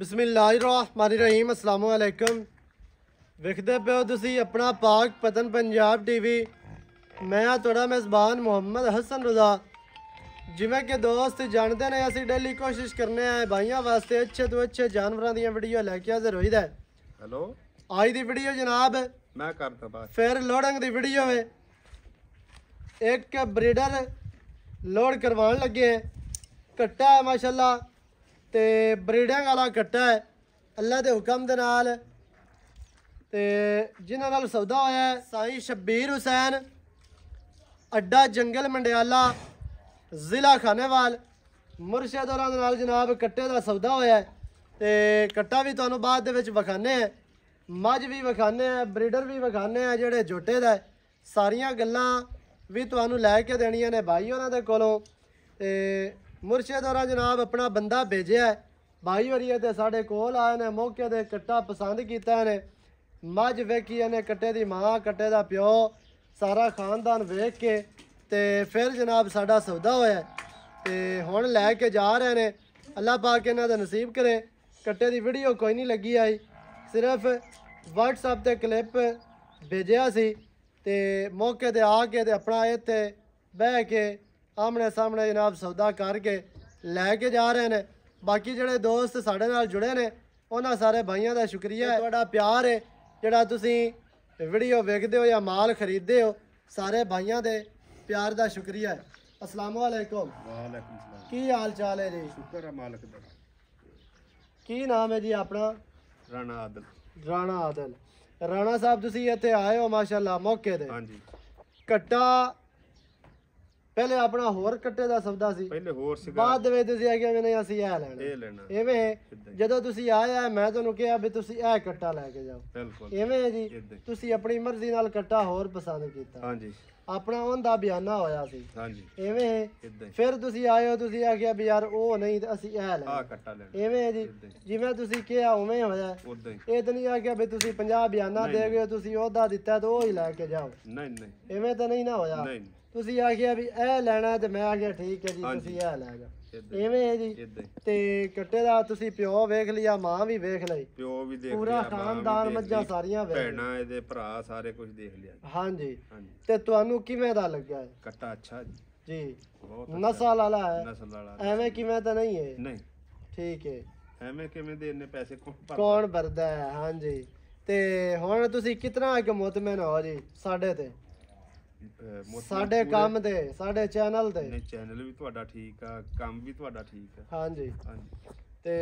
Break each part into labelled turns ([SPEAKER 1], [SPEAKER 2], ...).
[SPEAKER 1] बिस्मिल्लाहिर्रहमानिर्रहीम अस्सलाम वालेकुम। वेखदे पे हो तुसी अपना पाक पतन पंजाब टीवी। मैं थोड़ा मेज़बान मोहम्मद हसन रज़ा। जिमें कि दोस्त जानते ने असी डेली कोशिश करने हैं भाइयों वास्ते अच्छे तो अच्छे जानवरों दी वीडियो लैके हाजिर होई दा।
[SPEAKER 2] हेलो
[SPEAKER 1] आज दी वीडियो जनाब
[SPEAKER 2] मैं करता बात
[SPEAKER 1] फिर लोडिंग दी वीडियो है। एक ब्रीडर लोड करवान लगे हैं। कट्टा है माशाल्लाह ते ब्रीडिंग वाला कट्टा है अल्लाह के हुक्म दे नाल। ते जिन्हां नाल सौदा होया है साईं शब्बीर हुसैन अड्डा जंगल मंडियाला ज़िला खानेवाल मुर्शद होरां दे नाल जनाब कट्टे दा सौदा होया है। ते कट्टा भी तुहानूं बाद दे विच विखाने हैं, मझ भी विखाने हैं, ब्रीडर भी विखाने हैं जेहड़े झोटे दा है। सारियां गल्लां भी तुहानूं लै के देनियां ने भाई होरां दे कोलों। ते मुर्शद होरां जनाब अपना बंदा भेजिया है भाई होरी ते साढ़े कोल आए ने मौके दे कट्टा पसंद कीता ने। मझ वेखी ने कट्टे दी मां कट्टे दा प्यो सारा खानदान वेख के ते फिर जनाब साडा सौदा होया ते हुण लैके जा रहे ने। अल्लाह पाक इन्हां दा नसीब करे। कट्टे दी वीडियो कोई नहीं लगी आई, सिर्फ व्हाट्सएप ते क्लिप भेजिया सी ते मौके ते आके ते अपना इत्थे बह के आमने सामने जनाब सौदा करके लैके जा रहे हैं। बाकी जोड़े दोस्त साढ़े नाल जुड़े ने उन्होंने सारे भाइयों का शुक्रिया है। थोड़ा प्यार है जोड़ा तुसी वीडियो वेखते हो या माल खरीदते हो, सारे भाइयों के प्यार का शुक्रिया है। अस्सलाम वालेकुम।
[SPEAKER 2] वालेकुम सलाम।
[SPEAKER 1] की हाल चाल है जी?
[SPEAKER 2] शुक्र है मालिक दा।
[SPEAKER 1] की नाम है जी अपना?
[SPEAKER 2] राणा आदल।
[SPEAKER 1] राणा आदल। राणा साहब तुसी इत्थे आए हो माशाल्लाह मौके दे।
[SPEAKER 2] हाँ जी
[SPEAKER 1] कट्टा पहले अपना होर कट्टे दा सौदा सी,
[SPEAKER 2] पहले होर सीगा
[SPEAKER 1] बाद दे विच तुसी आखे भी नहीं असी ए लेना
[SPEAKER 2] ਇਹ ਲੈਣਾ
[SPEAKER 1] इवें जदों तुसी आया मैं तुहानूं कहा भी तुसी ए कट्टा लैके जाओ
[SPEAKER 2] बिल्कुल
[SPEAKER 1] इवें है जी।
[SPEAKER 2] इदां ही।
[SPEAKER 1] तुसी अपनी मर्जी नाल कट्टा होर पसंद कीता,
[SPEAKER 2] हाँ जी
[SPEAKER 1] अपना उनदा बयाना होया सी
[SPEAKER 2] हाँ जी
[SPEAKER 1] इवें है।
[SPEAKER 2] इदां ही।
[SPEAKER 1] फिर तुसी आए हो तुसी आखिया भी यार ओ नहीं ते असी ए
[SPEAKER 2] आ
[SPEAKER 1] लेना
[SPEAKER 2] कट्टा लेना
[SPEAKER 1] इवें है जी।
[SPEAKER 2] इदां ही।
[SPEAKER 1] जिवें तुसी कहा उवें होया।
[SPEAKER 2] उदां ही।
[SPEAKER 1] ਇਹ ਤਾਂ ਨਹੀਂ ਆਖਿਆ ਵੀ ਤੁਸੀਂ 50 ਬਿਆਨਾ
[SPEAKER 2] ਨਹੀਂ,
[SPEAKER 1] ਦੇ ਗਏ ਤੁਸੀਂ ਉਹਦਾ ਦਿੱਤਾ ਤੇ ਉਹ ਹੀ ਲੈ ਕੇ ਜਾਓ,
[SPEAKER 2] नहीं नहीं
[SPEAKER 1] ਇਵੇਂ ਤਾਂ ਨਹੀਂ ਨਾ ਹੋਇਆ।
[SPEAKER 2] नहीं
[SPEAKER 1] ਤੁਸੀਂ ਆਖਿਆ ਵੀ ਇਹ ਲੈਣਾ ਤੇ ਮੈਂ ਆਖਿਆ ਠੀਕ ਹੈ ਜੀ
[SPEAKER 2] ਹਾਂਜੀ।
[SPEAKER 1] ਤੁਸੀਂ ਇਹ ਲੈ ਜਾਓ,
[SPEAKER 2] ਇਦਾਂ ਹੀ।
[SPEAKER 1] ਇਵੇਂ ਹੈ ਜੀ।
[SPEAKER 2] ਇਦਾਂ ਹੀ।
[SPEAKER 1] ਤੇ ਕੱਟੇ ਦਾ ਤੁਸੀਂ ਪਿਓ ਵੇਖ ਲਿਆ, ਮਾਂ ਵੀ ਵੇਖ ਲਈ,
[SPEAKER 2] ਪਿਓ ਵੀ ਦੇਖ
[SPEAKER 1] ਪੂਰਾ
[SPEAKER 2] ਲਿਆ, ਮਾਂ ਵੀ
[SPEAKER 1] ਖਾਨਦਾਨ
[SPEAKER 2] ਦੇਖ
[SPEAKER 1] ਮੱਝਾਂ
[SPEAKER 2] ਲਈ,
[SPEAKER 1] ਸਾਰੀਆਂ ਵੇਖ
[SPEAKER 2] ਭੈਣਾਂ ਇਹਦੇ ਭਰਾ ਸਾਰੇ ਕੁਝ ਦੇਖ ਲਿਆ।
[SPEAKER 1] ਹਾਂਜੀ।
[SPEAKER 2] हाँ जी
[SPEAKER 1] ਤੇ ਤੁਹਾਨੂੰ ਕਿਵੇਂ ਦਾ ਲੱਗਿਆ ਹੈ?
[SPEAKER 2] कट्टा अच्छा जी
[SPEAKER 1] ਜੀ
[SPEAKER 2] बहुत
[SPEAKER 1] ਨਸਲ ਵਾਲਾ ਹੈ,
[SPEAKER 2] नस्ल वाला
[SPEAKER 1] ਐਵੇਂ ਕਿਵੇਂ ਤਾਂ ਨਹੀਂ ਹੈ?
[SPEAKER 2] नहीं
[SPEAKER 1] ਠੀਕ ਹੈ।
[SPEAKER 2] ਐਵੇਂ ਕਿਵੇਂ ਦੇ ਇੰਨੇ ਪੈਸੇ
[SPEAKER 1] ਕੌਣ ਭਰਦਾ ਹੈ? ਹਾਂਜੀ। ਤੇ ਹੁਣ ਤੁਸੀਂ ਕਿਤਨਾ ਇੱਕ ਮੁਤਮਿਨ ਹੋ ਜੀ ਸਾਡੇ ਤੇ, ਸਾਡੇ ਕੰਮ ਤੇ, ਸਾਡੇ ਚੈਨਲ ਤੇ?
[SPEAKER 2] ਨਹੀਂ ਚੈਨਲ ਵੀ ਤੁਹਾਡਾ ਠੀਕ ਆ, ਕੰਮ ਵੀ ਤੁਹਾਡਾ ਠੀਕ ਆ।
[SPEAKER 1] ਹਾਂਜੀ।
[SPEAKER 2] ਹਾਂਜੀ
[SPEAKER 1] ਤੇ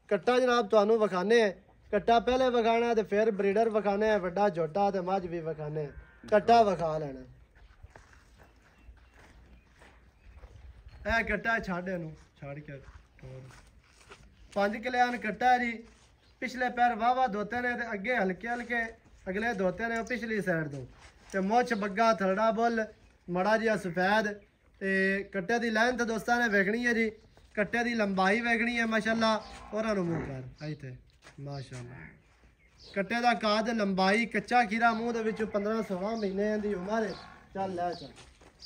[SPEAKER 1] ਕੱਟਾ ਜਨਾਬ ਤੁਹਾਨੂੰ ਵਿਖਾਣੇ ਹੈ। ਕੱਟਾ ਪਹਿਲੇ ਵਿਖਾਣਾ ਤੇ ਫਿਰ ਬਰੀਡਰ ਵਿਖਾਣੇ ਹੈ, ਵੱਡਾ ਝੋਟਾ ਤੇ ਮੱਝ ਵੀ ਵਿਖਾਣੇ ਹੈ। ਕੱਟਾ ਵਿਖਾ ਲੈਣਾ। ਇਹ ਕੱਟਾ ਛੱਡ ਇਹਨੂੰ, ਛੱਡ ਕੇ 5 ਕਿਲਿਆਨ ਕੱਟਾ ਜੀ। ਪਿਛਲੇ ਪੈਰ ਵਾਵਾ ਧੋਤੇ ਨੇ ਤੇ ਅੱਗੇ ਹਲਕੇ ਹਲਕੇ ਅਗਲੇ ਧੋਤੇ ਨੇ ਉਹ ਪਿਛਲੀ ਸਾਈਡ ਤੋਂ। ਤੇ ਮੁੱਛ ਬੱਗਾ ਥਰੜਾ ਬੁੱਲ ਮੜਾ ਜਿਹਾ ਸਫੈਦ। ਤੇ ਕੱਟੇ ਦੀ ਲੈਂਥ ਦੋਸਤਾਂ ਨੇ ਵੇਖਣੀ ਹੈ ਜੀ, ਕੱਟੇ ਦੀ ਲੰਬਾਈ ਵੇਖਣੀ ਹੈ ਮਾਸ਼ਾਅੱਲਾ। ਉਹਨਾਂ ਨੂੰ ਮੂੰਹ ਕਰ ਇੱਥੇ ਮਾਸ਼ਾਅੱਲਾ। ਕੱਟੇ ਦਾ ਕਾਦ ਲੰਬਾਈ ਕੱਚਾ ਖੀਰਾ ਮੂੰਹ ਦੇ ਵਿੱਚ 15-16 ਮਹੀਨੇ ਦੀ ਉਮਰ ਹੈ। ਚੱਲ ਲੈ ਚੱਲ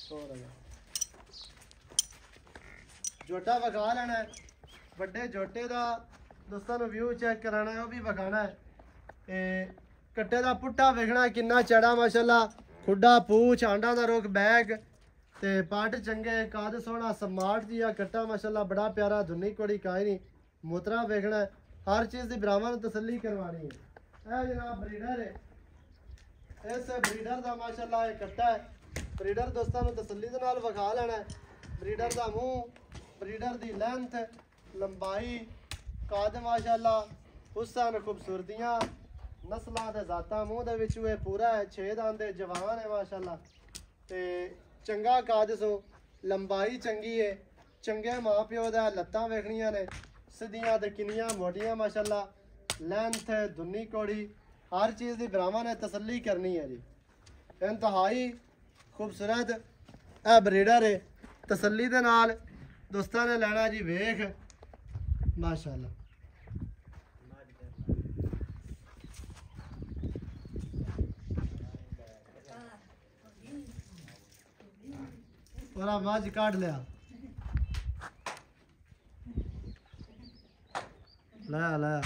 [SPEAKER 1] ਥੋੜਾ ਜਿਹਾ ਝੋਟਾ ਵਿਖਾ ਲੈਣਾ ਹੈ। ਵੱਡੇ ਝੋਟੇ ਦਾ ਦੋਸਤਾਂ ਨੂੰ ਵਿਊ ਚੈੱਕ ਕਰਾਣਾ ਹੈ, ਉਹ ਵੀ ਵਿਖਾਣਾ ਹੈ। ਤੇ ਕੱਟੇ ਦਾ ਪੁੱਟਾ ਵੇਖਣਾ ਕਿੰਨਾ ਚੜਾ ਮਾਸ਼ਾਅੱਲਾ, ਖੁੱਡਾ ਪੂਛ ਆਂਡਾ ਦਾ ਰੁਖ ਬੈਗ ਤੇ ਪੱਟ ਚੰਗੇ, ਕਾਦ ਸੋਹਣਾ ਸਮਾਰਟ ਜਿਹਾ ਕੱਟਾ ਮਾਸ਼ਾਅੱਲਾ, ਬੜਾ ਪਿਆਰਾ, ਧੁੰਨੀ ਕੋੜੀ ਕਾਈ ਨਹੀਂ। ਮੂਤਰਾ ਵੇਖਣਾ ਹੈ, ਹਰ ਚੀਜ਼ ਦੀ ਭਰਾਵਾਂ ਨੂੰ ਤਸੱਲੀ ਕਰਵਾਣੀ ਹੈ। ਇਹ ਜਨਾਬ ਬਰੀਡਰ ਹੈ, ਇਸ ਬਰੀਡਰ ਦਾ ਮਾਸ਼ਾਅੱਲਾ ਇਹ ਕੱਟਾ ਹੈ। ਬਰੀਡਰ ਦੋਸਤਾਂ ਨੂੰ ਤਸੱਲੀ ਦੇ ਨਾਲ ਵਿਖਾ ਲੈਣਾ ਹੈ। ਬਰੀਡਰ ਦਾ ਮੂੰਹ, ਬਰੀਡਰ ਦੀ ਲੈਂਥ, ਲੰਬਾਈ, ਕਾਦ ਮਾਸ਼ਾਅੱਲਾ, ਹੁਸਨ, ਖੂਬਸੂਰਤੀਆਂ, ਨਸਲਾਂ ਦੇ ਜ਼ਾਤਾਂ ਮੂੰਹ ਦੇ ਵਿੱਚ ਇਹ ਪੂਰਾ ਹੈ। 6 ਦੰਦ ਦੇ ਜਵਾਨ ਹੈ ਮਾਸ਼ਾਅੱਲਾ ਤੇ ਚੰਗਾ ਕਾਦ ਸੋ, ਲੰਬਾਈ ਚੰਗੀ ਹੈ, ਚੰਗੇ ਮਾਂ ਪਿਓ ਦਾ। ਲੱਤਾਂ ਵੇਖਣੀਆਂ ਨੇ ਸਿੱਧੀਆਂ ਤੇ ਕਿੰਨੀਆਂ ਮੋਟੀਆਂ ਮਾਸ਼ਾਅੱਲਾ, ਲੈਂਥ, ਧੁੰਨੀ ਕੋੜੀ, ਹਰ ਚੀਜ਼ ਦੀ ਭਰਾਵਾਂ ਨੇ ਤਸੱਲੀ ਕਰਨੀ ਹੈ ਜੀ। ਇੰਤਹਾਈ ਖੂਬਸੂਰਤ ਇਹ ਬਰੀਡਰ ਹੈ, ਤਸੱਲੀ ਦੇ ਨਾਲ ਦੋਸਤਾਂ ਨੇ ਲੈਣਾ ਜੀ। ਵੇਖ ਮਾਸ਼ਾਅੱਲਾ और मझ काट लिया। ਲੈ ਲੈ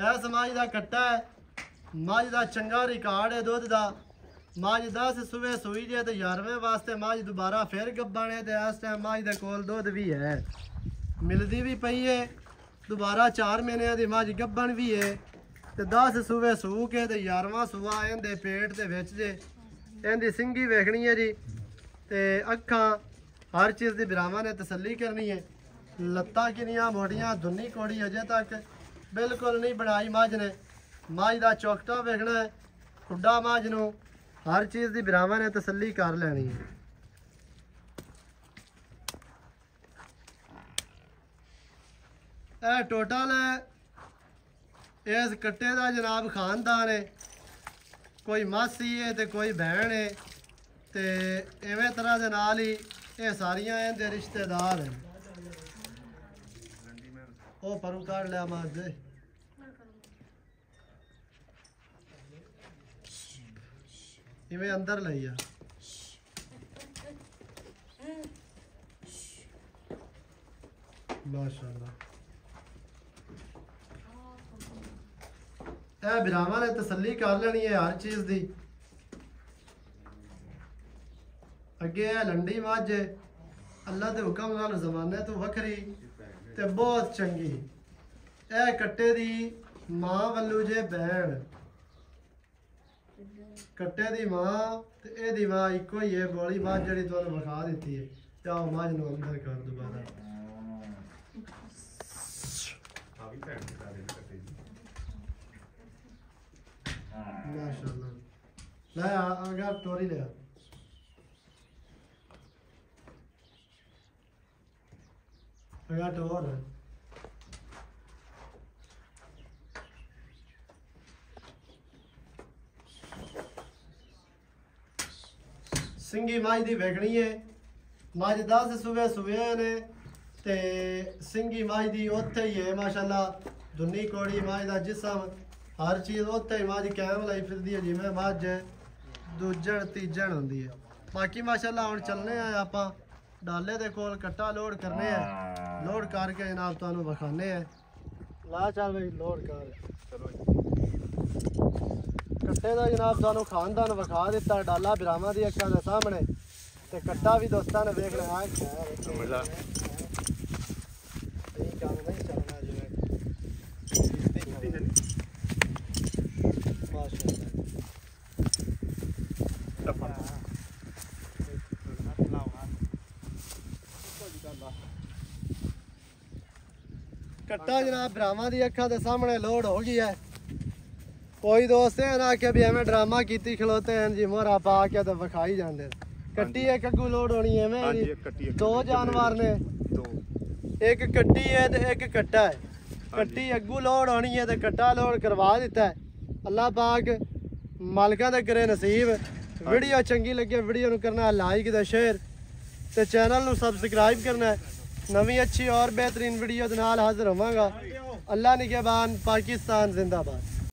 [SPEAKER 1] ਇਸ ਮੱਝ ਦਾ ਕੱਟਾ ਹੈ। ਮੱਝ ਦਾ ਚੰਗਾ ਰਿਕਾਰਡ ਹੈ ਦੁੱਧ ਦਾ। ਮੱਝ 10 ਸੂਏ ਸੂਈ ਜੇ ਤੇ 11ਵੇਂ ਵਾਸਤੇ ਮੱਝ ਦੁਬਾਰਾ ਫਿਰ ਗੱਭਣ ਹੈ ਤੇ ਇਸ ਟਾਈਮ ਮੱਝ ਦੇ ਕੋਲ ਦੁੱਧ ਵੀ ਹੈ, ਮਿਲਦੀ ਵੀ ਪਈ ਹੈ। ਦੁਬਾਰਾ 4 ਮਹੀਨਿਆਂ ਦੀ ਮੱਝ ਗੱਭਣ ਵੀ ਹੈ ਤੇ 10 ਸੂਏ ਸੂ ਕੇ ਤੇ 11ਵਾਂ ਸੂਆ ਇਹਦੇ ਪੇਟ ਦੇ ਵਿੱਚ ਜੇ। ਇਹਦੀ ਸਿੰਗੀ ਵੇਖਣੀ ਹੈ ਜੀ ਤੇ ਅੱਖਾਂ ਹਰ ਚੀਜ਼ ਦੀ ਬਰਾਵਾਂ ਨੇ ਤਸੱਲੀ ਕਰਨੀ ਹੈ। ਲੱਤਾਂ ਕਿੰਨੀਆਂ ਮੋਟੀਆਂ, ਦੁੰਨੀ ਕੋੜੀ ਅਜੇ ਤੱਕ ਬਿਲਕੁਲ ਨਹੀਂ ਬਣਾਈ ਮੱਝ ਨੇ। ਮੱਝ ਦਾ ਚੌਕਟਾ ਵੇਖਣਾ ਹੈ, ਖੁੱਡਾ ਮੱਝ ਨੂੰ ਹਰ ਚੀਜ਼ ਦੀ ਬਰਾਵਾਂ ਨੇ ਤਸੱਲੀ ਕਰ ਲੈਣੀ ਹੈ। ਇਹ ਟੋਟਲ ਇਸ ਕੱਟੇ ਦਾ ਜਨਾਬ ਖਾਨਦਾਨ ਹੈ, ਕੋਈ ਮਾਸੀ ਹੈ ਤੇ ਕੋਈ ਭੈਣ ਹੈ ਤੇ ਇਵੇਂ ਤਰ੍ਹਾਂ ਦੇ ਨਾਲ ਹੀ ਇਹ ਸਾਰੀਆਂ ਇਹਦੇ ਰਿਸ਼ਤੇਦਾਰ ਹਨ। ਉਹ ਪਰੂ ਕੱਢ ਲਿਆ ਮਾਰ ਦੇ। ਇਵੇਂ ਅੰਦਰ ਲਈ ਆ। ਮਾਸ਼ਾਅੱਲਾ ਇਹ ਬਿਰਾਵਾਂ ਨੇ ਤਸੱਲੀ ਕਰ ਲੈਣੀ ਹੈ ਹਰ ਚੀਜ਼ ਦੀ। ਅੱਗੇ ਇਹ ਲੰਡੀ ਮੱਝ ਅੱਲਾ ਦੇ ਹੁਕਮ ਨਾਲ ਜ਼ਮਾਨੇ ਤੋਂ ਵੱਖਰੀ ਤੇ ਬਹੁਤ ਚੰਗੀ। ਇਹ ਕੱਟੇ ਦੀ ਮਾਂ ਵੱਲੋਂ ਜੇ ਭੈਣ, ਕੱਟੇ ਦੀ ਮਾਂ ਤੇ ਇਹਦੀ ਮਾਂ ਇੱਕੋ ਹੀ ਹੈ। ਬੋਲੀ ਮੱਝ ਜਿਹੜੀ ਤੁਹਾਨੂੰ ਵਿਖਾ ਦਿੱਤੀ ਹੈ। ਜਾਓ ਮੱਝ ਨੂੰ ਅੰਦਰ ਕਰ ਦੁਬਾਰਾ। ਮਾਸ਼ਾਅੱਲਾ ਲੈ ਆਗਾ ਟੋਰੀ ਲਿਆ। ਆਗਾ ਟੋਰ ਸਿੰਗੀ ਮੱਝ ਦੀ ਵੇਖਣੀ ਹੈ। ਮੱਝ 10 ਸੂਏ ਨੇ ਤੇ ਸਿੰਗੀ ਮੱਝ ਦੀ ਉੱਥੇ ਹੀ ਹੈ ਮਾਸ਼ਾਅੱਲਾ। ਦੁੰਨੀ ਕੋੜੀ ਮੱਝ ਦਾ ਜਿਸਮ ਹਰ ਚੀਜ਼ ਉੱਥੇ ਹੀ ਮੱਝ ਕਾਇਮ ਲਈ ਫਿਰਦੀ ਹੈ ਜਿਵੇਂ ਮੱਝ ਦੂਜਣ ਤੀਜਣ ਹੁੰਦੀ ਹੈ। ਬਾਕੀ ਮਾਸ਼ਾਅੱਲਾ ਹੁਣ ਚੱਲਨੇ ਆ ਆਪਾਂ ਡਾਲੇ ਦੇ ਕੋਲ ਕੱਟਾ ਲੋਡ ਕਰਨੇ ਆ। ਲੋਡ ਕਰਕੇ ਜਨਾਬ ਤੁਹਾਨੂੰ ਵਿਖਾਣੇ ਆ। ਲਾ ਚੱਲ ਬਈ ਲੋਡ ਕਰ।
[SPEAKER 2] ਚਲੋ
[SPEAKER 1] ਕੱਟੇ ਦਾ ਜਨਾਬ ਤੁਹਾਨੂੰ ਖਾਨਦਾਨ ਵਿਖਾ ਦਿੱਤਾ ਡਾਲਾ ਬਿਰਾਵਾਂ ਦੀ ਅੱਖਾਂ ਦੇ ਸਾਹਮਣੇ ਤੇ ਕੱਟਾ ਵੀ ਦੋਸਤਾਂ ਨੇ ਵੇਖ ਲਿਆ।
[SPEAKER 2] ਸਮਝਦਾ
[SPEAKER 1] ਇਹ ਕੰਮ ਨਹੀਂ ਚੱਲਣਾ ਜਿਵੇਂ ਮਾਸ਼ਾਅੱਲਾ। ਕੱਟਾ ਜਨਾਬ ਬਿਰਾਵਾਂ ਦੀ ਅੱਖਾਂ ਦੇ ਸਾਹਮਣੇ ਲੋਡ ਹੋ ਗਈ ਹੈ। ਕੋਈ ਦੋਸਤ ਇਹ ਨਾ ਕਿ ਵੀ ਐਵੇਂ ਡਰਾਮਾ ਕੀਤੀ ਖਲੋਤੇ ਹਨ ਜੀ ਮੋਹਰਾ ਪਾ ਕੇ ਤੇ ਵਿਖਾਈ ਜਾਂਦੇ। ਕੱਟੀ ਇੱਕ ਅੱਗੂ ਲੋਡ ਹੋਣੀ ਐਵੇਂ ਜੀ। ਦੋ ਜਾਨਵਰ ਨੇ, ਇੱਕ ਕੱਟੀ ਹੈ ਤੇ ਇੱਕ ਕੱਟਾ ਹੈ। ਕੱਟੀ ਅੱਗੂ ਲੋਡ ਹੋਣੀ ਹੈ ਤੇ ਕੱਟਾ ਲੋਡ ਕਰਵਾ ਦਿੱਤਾ ਹੈ। ਅੱਲਾਹ ਪਾਕ ਮਾਲਕਾਂ ਦੇ ਕਰੇ ਨਸੀਬ। ਵੀਡੀਓ ਚੰਗੀ ਲੱਗੇ ਵੀਡੀਓ ਨੂੰ ਕਰਨਾ ਲਾਈਕ ਤੇ ਸ਼ੇਅਰ ਤੇ ਚੈਨਲ ਨੂੰ ਸਬਸਕ੍ਰਾइब करना है। नवी अच्छी और बेहतरीन वीडियो के नाल हाजिर होवांगा। अल्लाह निगहबान, पाकिस्तान जिंदाबाद।